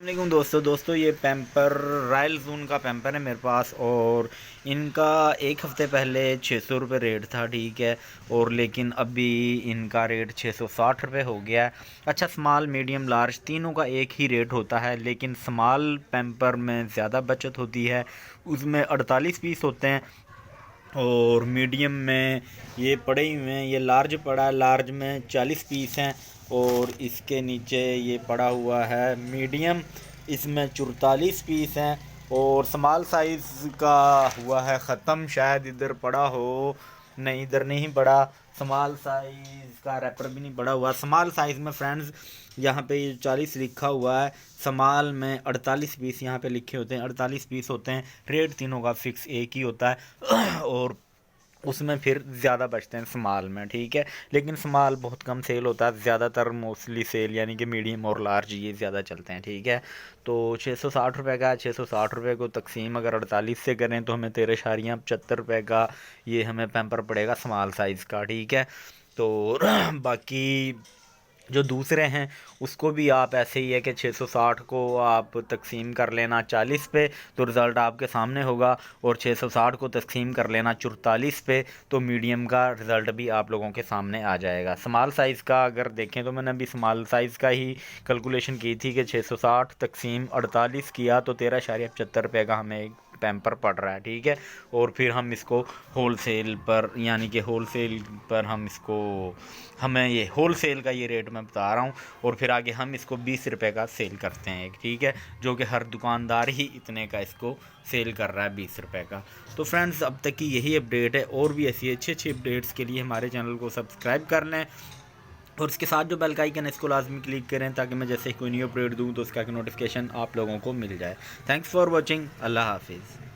वालेकुम दोस्तों ये पैम्पर रॉयल ज़ोन का पैम्पर है मेरे पास। और इनका एक हफ़्ते पहले 600 रुपये रेट था, ठीक है। और लेकिन अभी इनका रेट 660 रुपये हो गया है। अच्छा, स्मॉल मीडियम लार्ज तीनों का एक ही रेट होता है, लेकिन स्मॉल पैम्पर में ज़्यादा बचत होती है, उसमें 48 पीस होते हैं। और मीडियम में ये पड़े ही हुए हैं, ये लार्ज पड़ा है, लार्ज में 40 पीस हैं। और इसके नीचे ये पड़ा हुआ है मीडियम, इसमें 44 पीस हैं। और स्मॉल साइज़ का हुआ है ख़त्म, शायद इधर पड़ा हो, नहीं इधर नहीं पड़ा। स्मॉल साइज़ का रैपर भी नहीं पड़ा हुआ। स्मॉल साइज़ में फ्रेंड्स यहाँ पे ये 40 लिखा हुआ है, स्मॉल में 48 पीस यहाँ पे लिखे होते हैं, 48 पीस होते हैं। रेट तीनों का फिक्स एक ही होता है और उसमें फिर ज़्यादा बचते हैं स्मॉल में, ठीक है। लेकिन स्मॉल बहुत कम सेल होता है, ज़्यादातर मोस्टली सेल यानी कि मीडियम और लार्ज ये ज़्यादा चलते हैं, ठीक है। तो 660 रुपये का, 660 रुपये को तकसीम अगर 48 से करें तो हमें 13.75 रुपये का ये हमें पैम्पर पड़ेगा स्मॉल साइज़ का, ठीक है। तो बाकी जो दूसरे हैं उसको भी आप ऐसे ही है कि 660 को आप तकसीम कर लेना 40 पे तो रिज़ल्ट आपके सामने होगा, और 660 को तकसीम कर लेना 44 पे तो मीडियम का रिज़ल्ट भी आप लोगों के सामने आ जाएगा। स्मॉल साइज़ का अगर देखें तो मैंने अभी स्मॉल साइज़ का ही कैलकुलेशन की थी कि 660 तकसीम 48 किया तो 13.75 रुपये का हमें एक पैम्पर पड़ रहा है, ठीक है। और फिर हम इसको होलसेल पर यानी कि होलसेल पर हमें ये होलसेल का ये रेट मैं बता रहा हूँ, और फिर आगे हम इसको 20 रुपये का सेल करते हैं एक, ठीक है। जो कि हर दुकानदार ही इतने का इसको सेल कर रहा है, 20 रुपये का। तो फ्रेंड्स अब तक की यही अपडेट है, और भी ऐसी अच्छी अच्छी अपडेट्स के लिए हमारे चैनल को सब्सक्राइब कर लें, और इसके साथ जो बेल का आइकन है इसको लाजमी क्लिक करें ताकि मैं जैसे ही कोई न्यू अपडेट दूँ तो उसका नोटिफिकेशन आप लोगों को मिल जाए। Thanks for watching. अल्लाह हाफिज़।